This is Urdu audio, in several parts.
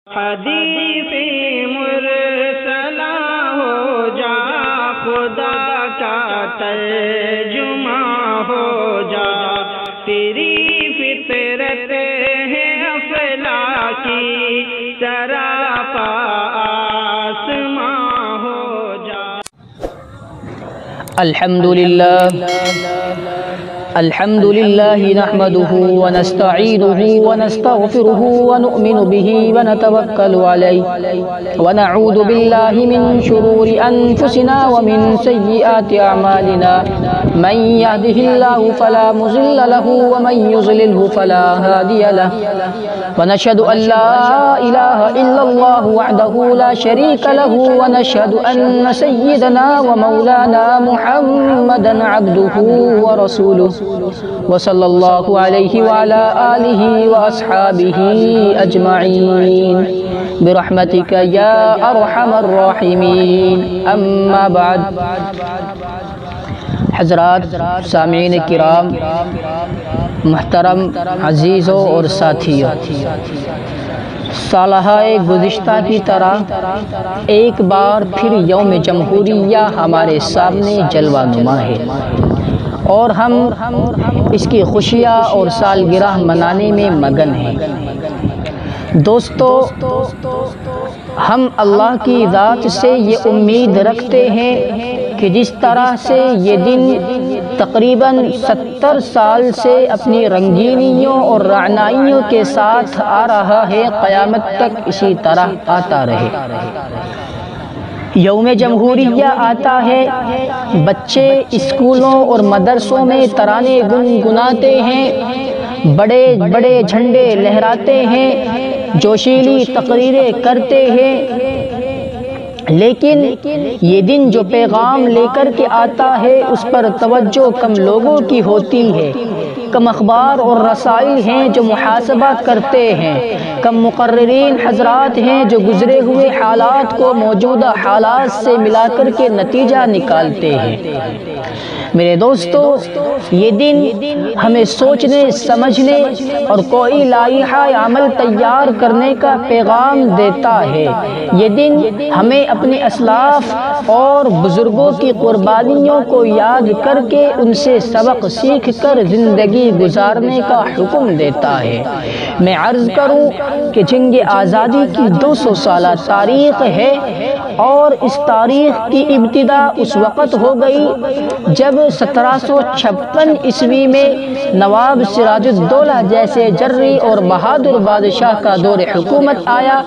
حدیث مرسلہ ہو جا، خدا کا ترجمہ ہو جا، تیری فطرت ہے افلاکی سراپا آسماں ہو جا۔ الحمد لله نحمده ونستعينه ونستغفره ونؤمن به ونتوكل عليه ونعوذ بالله من شرور أنفسنا ومن سيئات أعمالنا، من يهده الله فلا مضل له ومن يضلله فلا هادي له، ونشهد أن لا إله إلا الله وحده لا شريك له، ونشهد أن سيدنا ومولانا محمدا عبده ورسوله، وصلى الله عليه وعلى آله وأصحابه أجمعين برحمتك يا أرحم الراحمين۔ أما بعد، حضرات سامعین کرام، محترم عزیزوں اور ساتھیوں، سالہ گزشتہ کی طرح ایک بار پھر یوم جمہوریہ ہمارے سامنے جلوہ نما ہے اور ہم اس کی خوشیاں اور سالگرہ منانے میں مگن ہیں۔ دوستو، ہم اللہ کی ذات سے یہ امید رکھتے ہیں کہ جس طرح سے یہ دن تقریباً 70 سال سے اپنی رنگینیوں اور رعنائیوں کے ساتھ آ رہا ہے، قیامت تک اسی طرح آتا رہے۔ یوم جمہوریہ آتا ہے، بچے اسکولوں اور مدرسوں میں ترانے گنگناتے ہیں، بڑے بڑے جھنڈے لہراتے ہیں، جوشیلی تقریریں کرتے ہیں، لیکن یہ دن جو پیغام لے کر کے آتا ہے اس پر توجہ کم لوگوں کی ہوتی ہے۔ کم اخبار اور رسائل ہیں جو محاسبہ کرتے ہیں، کم مقررین حضرات ہیں جو گزرے ہوئے حالات کو موجودہ حالات سے ملا کر کے نتیجہ نکالتے ہیں۔ میرے دوستو، یہ دن ہمیں سوچنے سمجھنے اور کوئی لائحہ عمل تیار کرنے کا پیغام دیتا ہے۔ یہ دن ہمیں اپنے اسلاف اور بزرگوں کی قربانیوں کو یاد کر کے ان سے سبق سیکھ کر زندگی گزارنے کا حکم دیتا ہے۔ میں عرض کروں کہ جنگ آزادی کی 200 سالہ تاریخ ہے اور اس تاریخ کی ابتدا اس وقت ہو گئی جب 1756 عیسوی میں نواب سراج الدولہ جیسے جری اور بہادر بادشاہ کا دور حکومت آیا،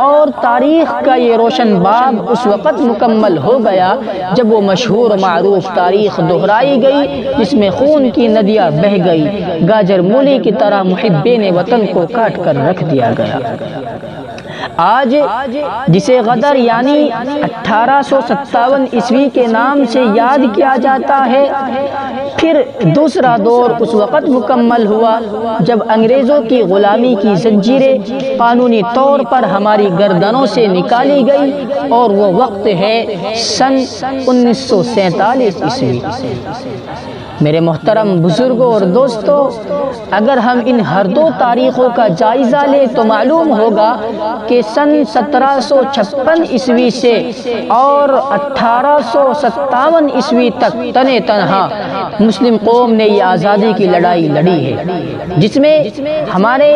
اور تاریخ کا یہ روشن باب اس وقت مکمل ہو گیا جب وہ مشہور و معروف تاریخ دہرائی گئی جس میں خون کی ندیاں بہہ گئی، گاجر مولی کی طرح محبین وطن کو کاٹ کر رکھ دیا گیا۔ آج جسے غدر یعنی 1857 عیسوی کے نام سے یاد کیا جاتا ہے، پھر دوسرا دور اس وقت مکمل ہوا جب انگریزوں کی غلامی کی زنجیریں قانونی طور پر ہماری گردنوں سے نکالی گئی، اور وہ وقت ہے سن 1947 عیسوی۔ میرے محترم بزرگوں اور دوستو، اگر ہم ان ہر دو تاریخوں کا جائزہ لیں تو معلوم ہوگا کہ سن 1756 عیسوی سے اور 1857 عیسوی تک تنے تنہا مسلم قوم نے یہ آزادی کی لڑائی لڑی ہے، جس میں ہمارے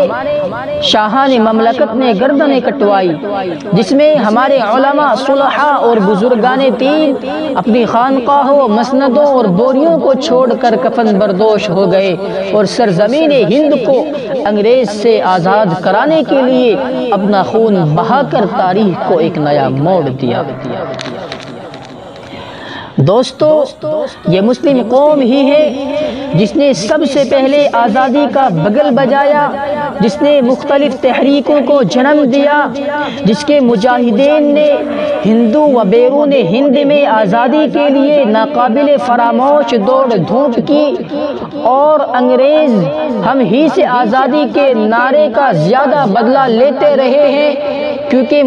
شاہان مملکت نے گردنیں کٹوائی، جس میں ہمارے علماء صلحاء اور بزرگان دین اپنی خانقاہوں، مسندوں اور بوریوں کو چھوڑ کر کفن بردوش ہو گئے اور سرزمین ہند کو انگریز سے آزاد کرانے کے لیے اپنا خون بہا کر تاریخ کو ایک نیا موڑ دیا۔ دوستو، یہ مسلم قوم ہی ہے جس نے سب سے پہلے آزادی کا بگل بجایا، جس نے مختلف تحریکوں کو جنم دیا، جس کے مجاہدین نے ہندو و بیرون ہند میں آزادی کے لیے ناقابل فراموش دوڑ دھوپ کی، اور انگریز ہم ہی سے آزادی کے نعرے کا زیادہ بدلہ لیتے رہے ہیں، کیونکہ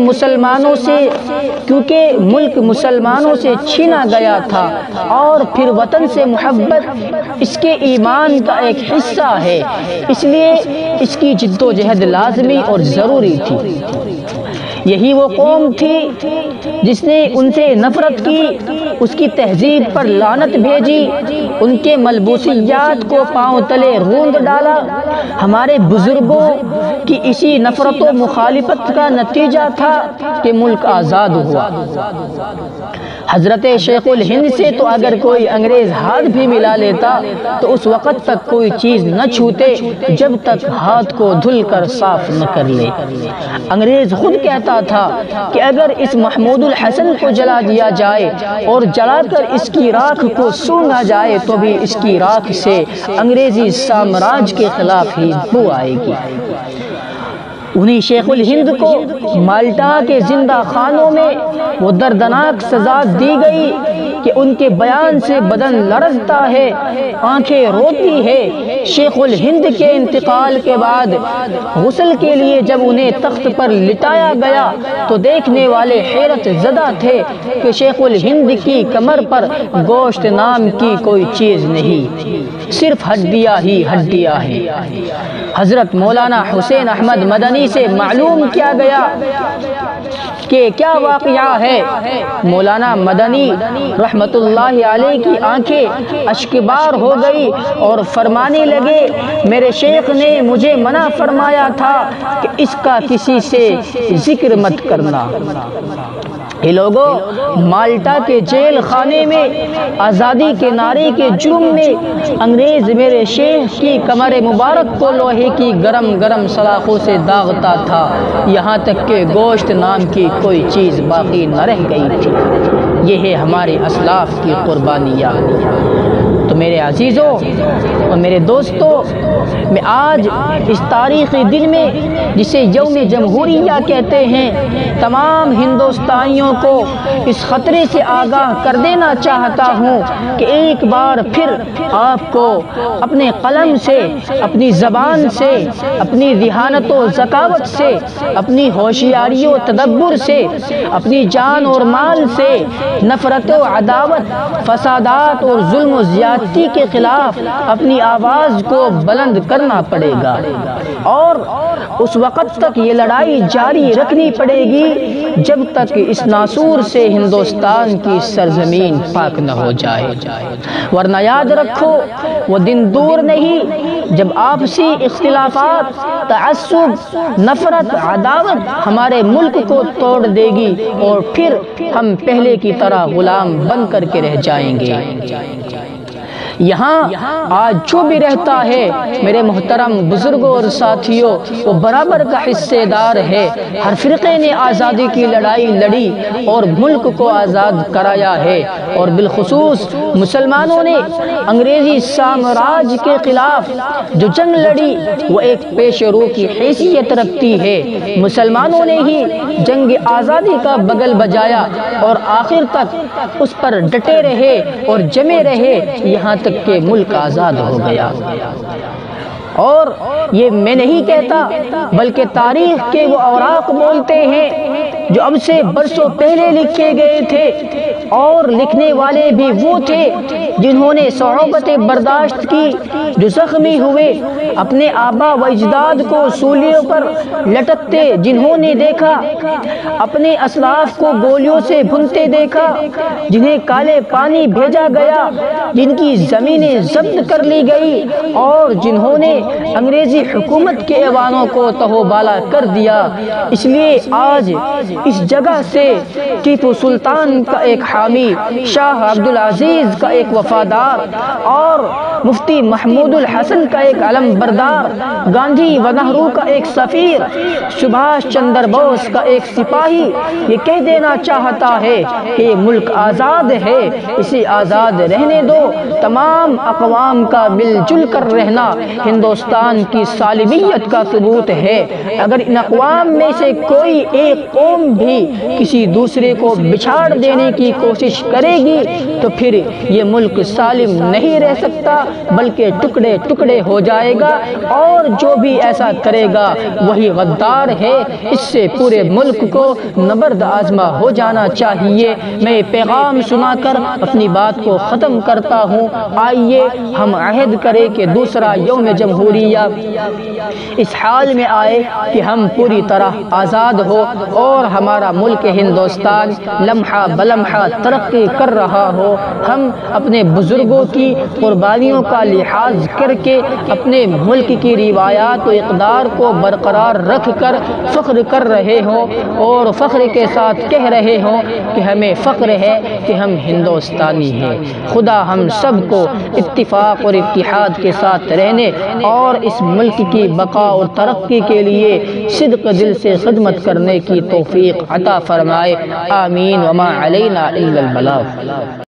ملک مسلمانوں سے چھینا گیا تھا، اور پھر وطن سے محبت اس کے ایمان کا ایک حصہ ہے، اس لیے اس کی کی جد و جہد لازمی اور ضروری تھی۔ یہی وہ قوم تھی جس نے ان سے نفرت کی، اس کی تہذیب پر لعنت بھیجی، ان کے ملبوسیات کو پاؤں تلے روند ڈالا۔ ہمارے بزرگوں کی اسی نفرت و مخالفت کا نتیجہ تھا کہ ملک آزاد ہوا۔ حضرت شیخ الہند سے تو اگر کوئی انگریز ہاتھ بھی ملا لیتا تو اس وقت تک کوئی چیز نہ چھوتے جب تک ہاتھ کو دھل کر صاف نہ کر لے۔ انگریز خود کہتا تھا کہ اگر اس محمود الحسن کو جلا دیا جائے اور جلا کر اس کی راکھ کو سونگا جائے تو بھی اس کی راکھ سے انگریزی سامراج کے خلاف ہی بو آئے گی۔ انہی شیخ الہند کو مالٹا کے زندہ خانوں میں وہ دردناک سزا دی گئی کہ ان کے بیان سے بدن لرزتا ہے، آنکھیں روتی ہے۔ شیخ الہند کے انتقال کے بعد غسل کے لیے جب انہیں تخت پر لٹایا گیا تو دیکھنے والے حیرت زدہ تھے کہ شیخ الہند کی کمر پر گوشت نام کی کوئی چیز نہیں، صرف ہڈیاں ہی ہڈیاں ہیں۔ حضرت مولانا حسین احمد مدنی سے معلوم کیا گیا کہ کیا واقعہ ہے۔ مولانا مدنی رحمت اللہ علیہ کی آنکھیں اشکبار ہو گئی اور فرمانے لگے، میرے شیخ نے مجھے منع فرمایا تھا کہ اس کا کسی سے ذکر مت کرنا۔ یہ لوگوں، مالٹا کے جیل خانے میں آزادی کے نعرے کے جرم میں انگریز میرے شیخ کی کمر مبارک کو لوہے کی گرم گرم سلاخوں سے داغتا تھا، یہاں تک کہ گوشت نام کی کوئی چیز باقی نہ رہ گئی تھی۔ یہ ہے ہمارے اسلاف کی قربانیاں۔ تو میرے عزیزوں اور میرے دوستوں، میں آج اس تاریخی دن میں جسے یوم جمہوریہ کہتے ہیں، تمام ہندوستانیوں کو اس خطرے سے آگاہ کر دینا چاہتا ہوں کہ ایک بار پھر آپ کو اپنے قلم سے، اپنی زبان سے، اپنی ذہانت و ذکاوت سے، اپنی ہوشیاری و تدبر سے، اپنی جان اور مال سے نفرت و عداوت، فسادات اور ظلم و زیادتی کے خلاف اپنی آواز کو بلند کرنا پڑے گا، اور اس وقت تک یہ لڑائی جاری رکھنی پڑے گی جب تک اس ناسور سے ہندوستان کی سرزمین پاک نہ ہو جائے۔ ورنہ یاد رکھو، وہ دن دور نہیں جب آپسی اختلافات، تعصب، نفرت، عداوت ہمارے ملک کو توڑ دے گی اور پھر ہم پہلے کی طرح غلام بن کر کے رہ جائیں گے۔ یہاں آج جو بھی رہتا ہے میرے محترم بزرگوں اور ساتھیوں، وہ برابر کا حصے دار ہے۔ ہر فرقے نے آزادی کی لڑائی لڑی اور ملک کو آزاد کرایا ہے، اور بالخصوص مسلمانوں نے انگریزی سامراج کے خلاف جو جنگ لڑی وہ ایک پیش رو کی حیثیت رکھتی ہے۔ مسلمانوں نے ہی جنگ آزادی کا بگل بجایا اور آخر تک اس پر ڈٹے رہے اور جمے رہے، یہاں تک کہ ملک آزاد ہو گیا۔ اور یہ میں نہیں کہتا بلکہ تاریخ کے وہ اوراق بولتے ہیں جو اب سے برسوں پہلے لکھے گئے تھے، اور لکھنے والے بھی وہ تھے جنہوں نے صعوبتیں برداشت کی، جو زخمی ہوئے، اپنے آبا و اجداد کو سولیوں پر لٹکتے جنہوں نے دیکھا، اپنے اسلاف کو گولیوں سے بھنتے دیکھا، جنہیں کالے پانی بھیجا گیا، جن کی زمینیں ضبط کر لی گئی، اور جنہوں نے انگریزی حکومت کے ایوانوں کو تہو بالا کر دیا۔ اس لیے آج اس جگہ سے ٹیپو سلطان کا ایک حامی، شاہ عبدالعزیز کا ایک وفادار، اور مفتی محمود الحسن کا ایک علم بردار، گاندھی و نہرو کا ایک سفیر، سبھاش چندر بوس کا ایک سپاہی یہ کہہ دینا چاہتا ہے کہ یہ ملک آزاد ہے، اسے آزاد رہنے دو۔ تمام اقوام کا مل جل کر رہنا ہندوستان کی سالمیت کا ثبوت ہے۔ اگر ان اقوام میں سے کوئی ایک قوم قوم بھی کسی دوسرے کو بچھاڑ دینے کی کوشش کرے گی تو پھر یہ ملک سالم نہیں رہ سکتا بلکہ ٹکڑے ٹکڑے ہو جائے گا، اور جو بھی ایسا کرے گا وہی غدار ہے۔ اس سے پورے ملک کو نبرد آزما ہو جانا چاہیے۔ میں پیغام سنا کر اپنی بات کو ختم کرتا ہوں۔ آئیے ہم عہد کریں کہ دوسرا یوم جمہوریہ اس حال میں آئے کہ ہم پوری طرح آزاد ہو اور ہمارا ملک ہندوستان لمحہ بلمحہ ترقی کر رہا ہو۔ ہم اپنے بزرگوں کی قربانیوں کا لحاظ کر کے اپنے ملک کی روایات و اقدار کو برقرار رکھ کر فخر کر رہے ہوں اور فخر کے ساتھ کہہ رہے ہوں کہ ہمیں فخر ہے کہ ہم ہندوستانی ہیں۔ خدا ہم سب کو اتفاق اور اتحاد کے ساتھ رہنے اور اس ملک کی بقا اور ترقی کے لیے صدق دل سے خدمت کرنے کی توفیق عطا فرمائے۔ آمین۔ وما علینا الا البلاغ۔